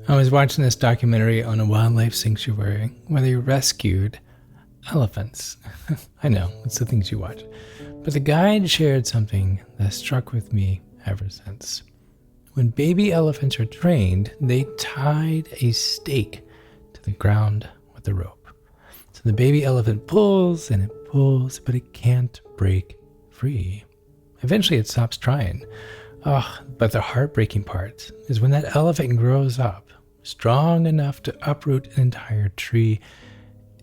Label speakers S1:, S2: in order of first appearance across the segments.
S1: I was watching this documentary on a wildlife sanctuary where they rescued elephants. I know, it's the things you watch. But the guide shared something that struck with me ever since. When baby elephants are trained, they tied a stake to the ground with a rope. So the baby elephant pulls and it pulls, but it can't break free. Eventually it stops trying. But the heartbreaking part is when that elephant grows up, strong enough to uproot an entire tree,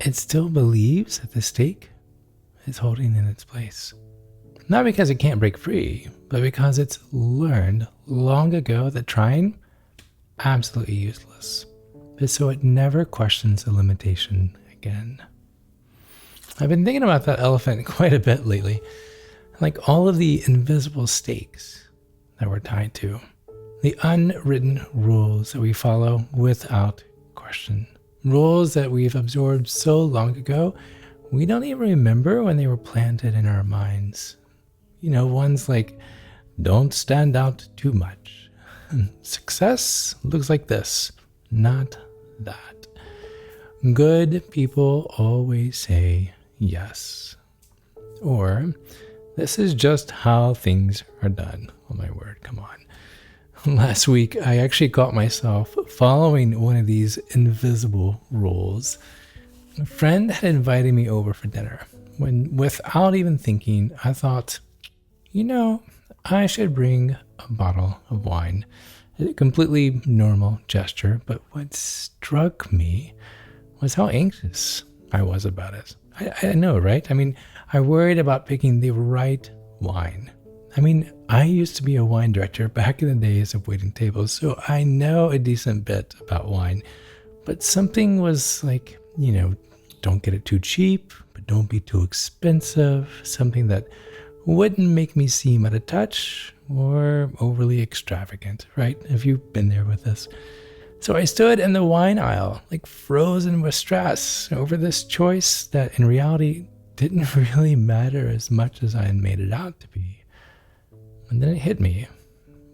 S1: it still believes that the stake is holding in its place. Not because it can't break free, but because it's learned long ago that trying, absolutely useless. But so it never questions the limitation again. I've been thinking about that elephant quite a bit lately. Like all of the invisible stakes that we're tied to. The unwritten rules that we follow without question. Rules that we've absorbed so long ago, we don't even remember when they were planted in our minds. You know, ones like, don't stand out too much. Success looks like this, not that. Good people always say yes. Or, this is just how things are done. Oh my word, come on. Last week, I actually caught myself following one of these invisible rules. A friend had invited me over for dinner when, without even thinking, I thought, I should bring a bottle of wine. A completely normal gesture, but what struck me was how anxious I was about it. I know, right? I worried about picking the right wine. I used to be a wine director back in the days of waiting tables, so I know a decent bit about wine. But something was like, don't get it too cheap, but don't be too expensive. Something that wouldn't make me seem out of touch or overly extravagant, right? Have you been there with this? So I stood in the wine aisle, like frozen with stress over this choice that in reality didn't really matter as much as I had made it out to be. And then it hit me.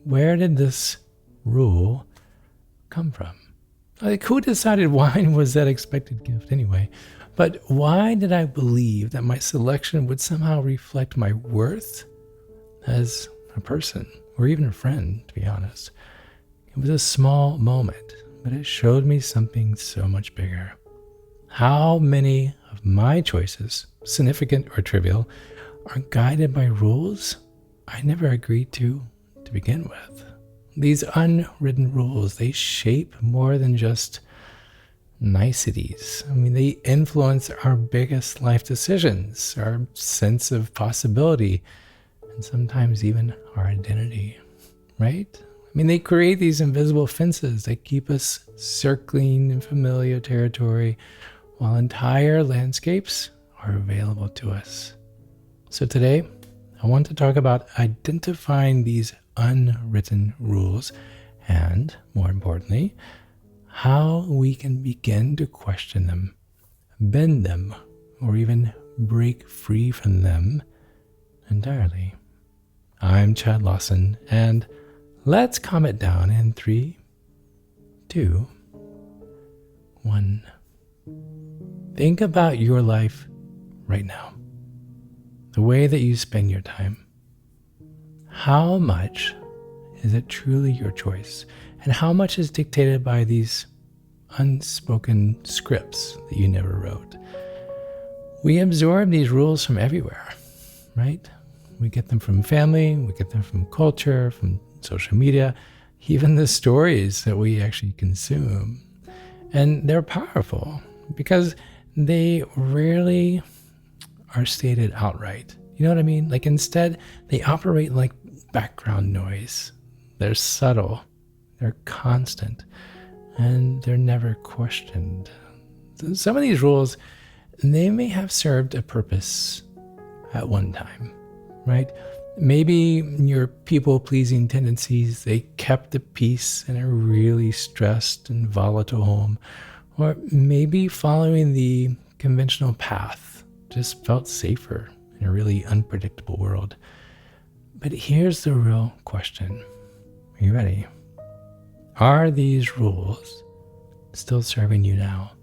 S1: Where did this rule come from? Like, who decided wine was that expected gift anyway? But why did I believe that my selection would somehow reflect my worth as a person, or even a friend, to be honest? It was a small moment, but it showed me something so much bigger. How many of my choices, significant or trivial, are guided by rules I never agreed to begin with? These unwritten rules, they shape more than just niceties. They influence our biggest life decisions, our sense of possibility, and sometimes even our identity, right? They create these invisible fences that keep us circling in familiar territory while entire landscapes are available to us. So today, I want to talk about identifying these unwritten rules and, more importantly, how we can begin to question them, bend them, or even break free from them entirely. I'm Chad Lawson, and let's calm it down in 3, 2, 1. Think about your life right now, the way that you spend your time. How much is it truly your choice? And how much is dictated by these unspoken scripts that you never wrote? We absorb these rules from everywhere, right? We get them from family, we get them from culture, from social media, even the stories that we actually consume. And they're powerful because they rarely are stated outright. You know what I mean? Like instead, they operate like background noise. They're subtle, they're constant, and they're never questioned. Some of these rules, they may have served a purpose at one time, right? Maybe your people-pleasing tendencies, they kept the peace in a really stressed and volatile home. Or maybe following the conventional path just felt safer in a really unpredictable world. But here's the real question. Are you ready? Are these rules still serving you now?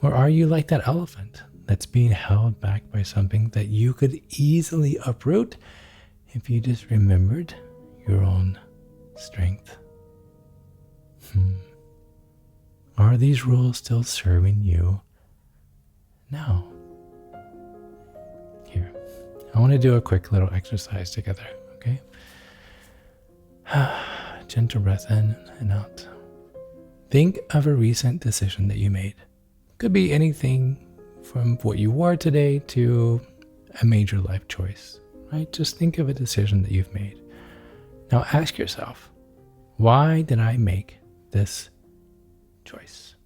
S1: Or are you like that elephant that's being held back by something that you could easily uproot if you just remembered your own strength? Are these rules still serving you now? Here, I want to do a quick little exercise together, okay? Gentle breath in and out. Think of a recent decision that you made. Could be anything from what you wore today to a major life choice, right? Just think of a decision that you've made. Now ask yourself, why did I make this choice?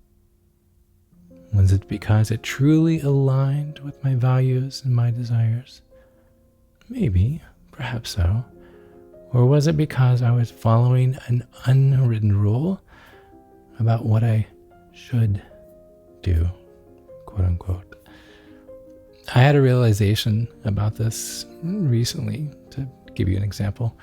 S1: Was it because it truly aligned with my values and my desires? Maybe, perhaps so. Or was it because I was following an unwritten rule about what I should do, quote unquote? I had a realization about this recently, to give you an example.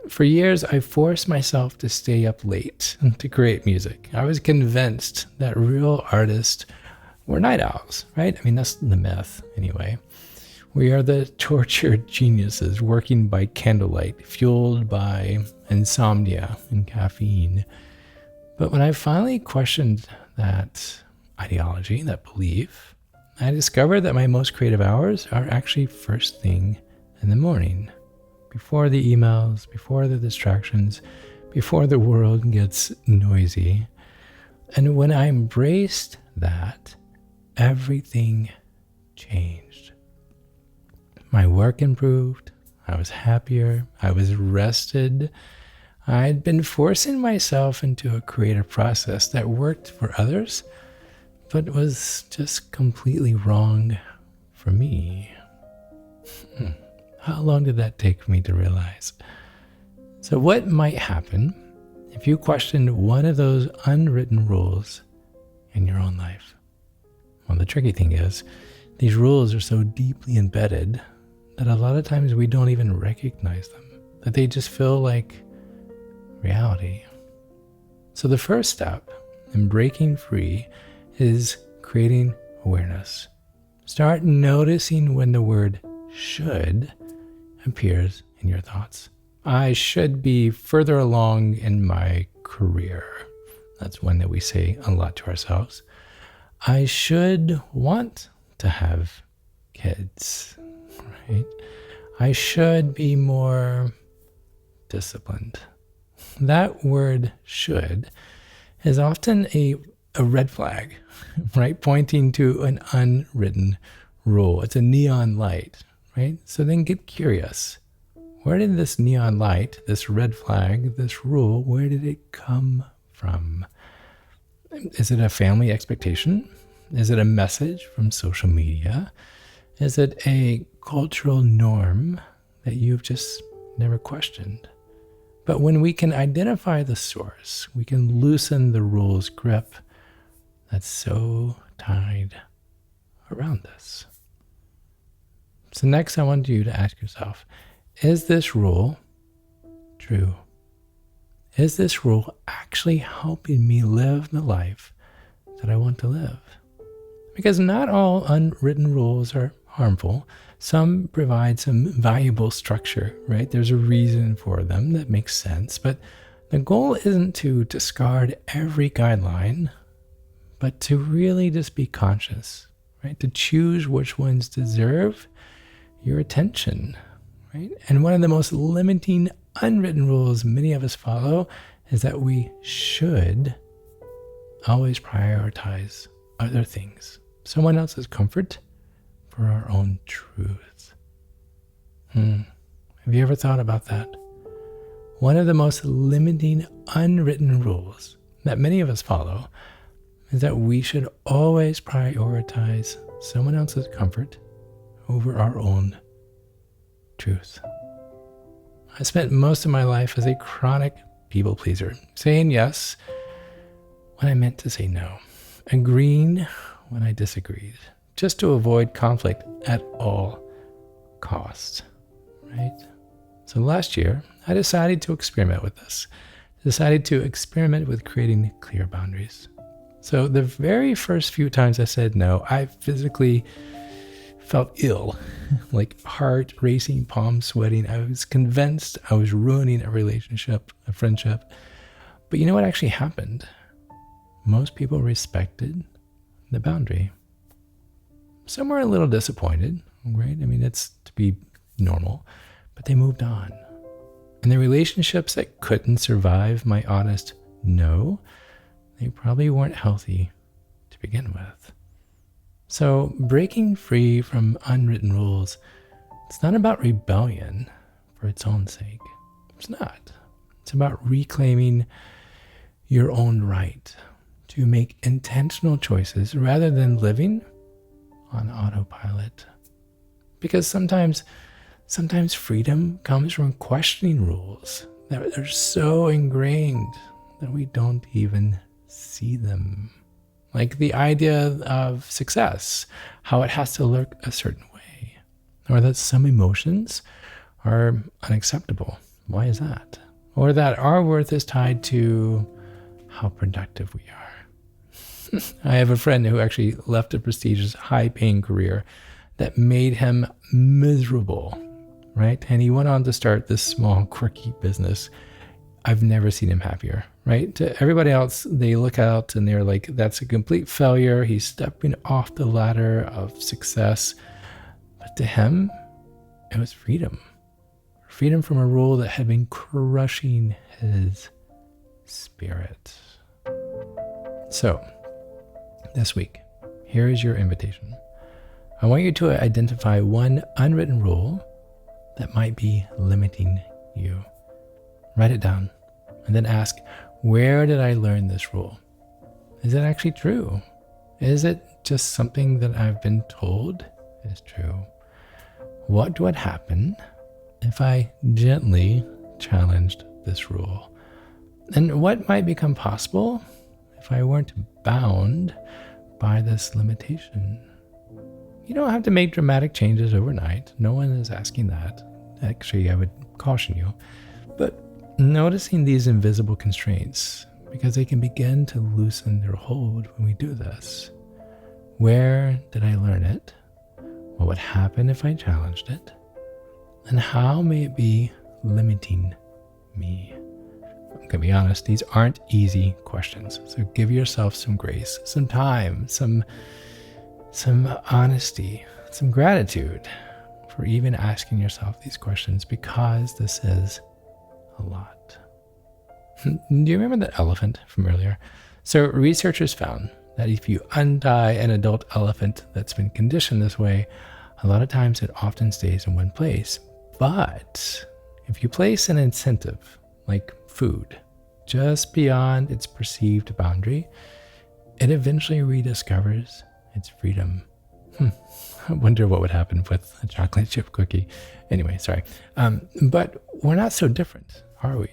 S1: For years, I forced myself to stay up late to create music. I was convinced that real artists were night owls, right? I mean, that's the myth anyway. We are the tortured geniuses working by candlelight, fueled by insomnia and caffeine. But when I finally questioned that ideology, that belief, I discovered that my most creative hours are actually first thing in the morning, before the emails, before the distractions, before the world gets noisy. And when I embraced that, everything changed. My work improved. I was happier. I was rested. I had been forcing myself into a creative process that worked for others, but was just completely wrong for me. How long did that take for me to realize? So what might happen if you questioned one of those unwritten rules in your own life? Well, the tricky thing is, these rules are so deeply embedded that a lot of times we don't even recognize them, that they just feel like reality. So the first step in breaking free is creating awareness. Start noticing when the word should appears in your thoughts. I should be further along in my career. That's one that we say a lot to ourselves. I should want to have kids, right? I should be more disciplined. That word should is often a red flag, right? Pointing to an unwritten rule. It's a neon light, right? So then get curious. Where did this neon light, this red flag, this rule, where did it come from? Is it a family expectation? Is it a message from social media? Is it a cultural norm that you've just never questioned? But when we can identify the source, we can loosen the rule's grip that's so tied around us. So next I want you to ask yourself, is this rule true? Is this rule actually helping me live the life that I want to live? Because not all unwritten rules are harmful. Some provide some valuable structure, right? There's a reason for them that makes sense. But the goal isn't to discard every guideline, but to really just be conscious, right? To choose which ones deserve your attention, right? And one of the most limiting unwritten rules many of us follow is that we should always prioritize other things, someone else's comfort for our own truth. Have you ever thought about that? One of the most limiting unwritten rules that many of us follow is that we should always prioritize someone else's comfort over our own truth. I spent most of my life as a chronic people pleaser, saying yes when I meant to say no, agreeing when I disagreed, just to avoid conflict at all costs, right? So last year, I decided to experiment with this, decided to experiment with creating clear boundaries. So the very first few times I said no, I physically felt ill, like heart racing, palms sweating. I was convinced I was ruining a relationship, a friendship. But you know what actually happened? Most people respected the boundary. Some were a little disappointed, right? I mean, it's to be normal, but they moved on. And the relationships that couldn't survive my honest no, they probably weren't healthy to begin with. So breaking free from unwritten rules, it's not about rebellion for its own sake. It's not. It's about reclaiming your own right to make intentional choices rather than living on autopilot. Because sometimes freedom comes from questioning rules that are so ingrained that we don't even see them. Like the idea of success, how it has to look a certain way, or that some emotions are unacceptable. Why is that? Or that our worth is tied to how productive we are. I have a friend who actually left a prestigious, high-paying career that made him miserable, right? And he went on to start this small, quirky business. I've never seen him happier, right? To everybody else, they look out and they're like, that's a complete failure. He's stepping off the ladder of success. But to him, it was freedom. Freedom from a rule that had been crushing his spirit. So, this week, here is your invitation. I want you to identify one unwritten rule that might be limiting you. Write it down and then ask, where did I learn this rule? Is it actually true? Is it just something that I've been told is true? What would happen if I gently challenged this rule? And what might become possible if I weren't bound by this limitation? You don't have to make dramatic changes overnight. No one is asking that. Actually, I would caution you. But noticing these invisible constraints, because they can begin to loosen their hold when we do this. Where did I learn it? What would happen if I challenged it? And how may it be limiting me? I'm going to be honest, these aren't easy questions. So give yourself some grace, some time, some honesty, some gratitude for even asking yourself these questions, because this is a lot. Do you remember the elephant from earlier? So researchers found that if you untie an adult elephant that's been conditioned this way, a lot of times it often stays in one place. But if you place an incentive, like food, just beyond its perceived boundary, it eventually rediscovers its freedom. I wonder what would happen with a chocolate chip cookie. Anyway, sorry. But we're not so different, are we?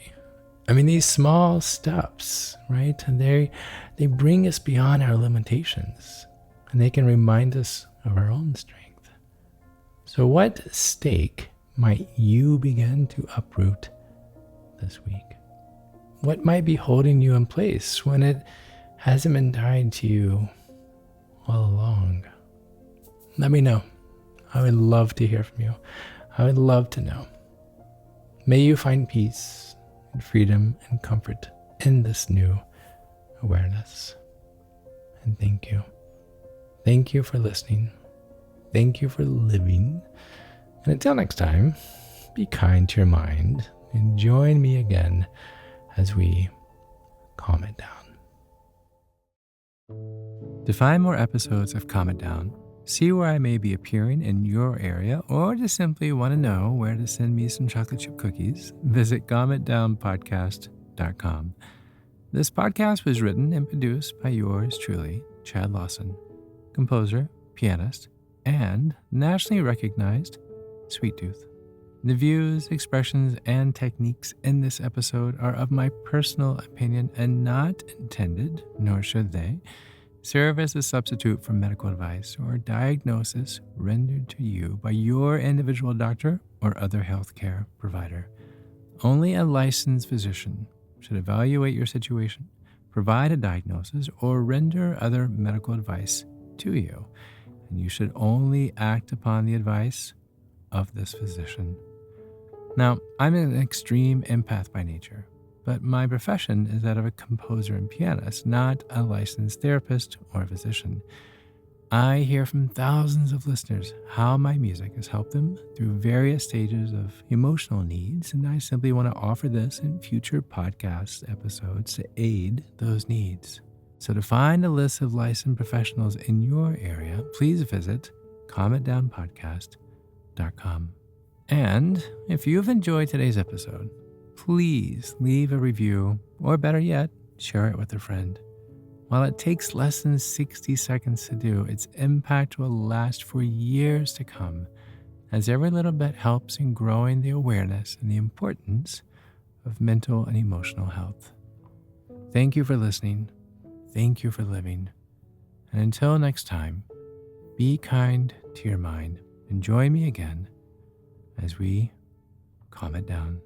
S1: I mean, these small steps, right? And they bring us beyond our limitations, and they can remind us of our own strength. So what stake might you begin to uproot this week? What might be holding you in place when it hasn't been tied to you all along? Let me know. I would love to hear from you. I would love to know. May you find peace and freedom and comfort in this new awareness. And thank you. Thank you for listening. Thank you for living. And until next time, be kind to your mind and join me again as we calm it down. To find more episodes of Calm It Down, see where I may be appearing in your area, or just simply want to know where to send me some chocolate chip cookies, visit calmitdownpodcast.com. This podcast was written and produced by yours truly, Chad Lawson, composer, pianist, and nationally recognized Sweet Tooth. The views, expressions, and techniques in this episode are of my personal opinion and not intended, nor should they, serve as a substitute for medical advice or diagnosis rendered to you by your individual doctor or other healthcare provider. Only a licensed physician should evaluate your situation, provide a diagnosis, or render other medical advice to you. And you should only act upon the advice of this physician. Now, I'm an extreme empath by nature, but my profession is that of a composer and pianist, not a licensed therapist or physician. I hear from thousands of listeners how my music has helped them through various stages of emotional needs, and I simply want to offer this in future podcast episodes to aid those needs. So to find a list of licensed professionals in your area, please visit calmitdownpodcast.com. And if you've enjoyed today's episode, please leave a review, or better yet, share it with a friend. While it takes less than 60 seconds to do, its impact will last for years to come, as every little bit helps in growing the awareness and the importance of mental and emotional health. Thank you for listening. Thank you for living. And until next time, be kind to your mind and join me again as we calm it down.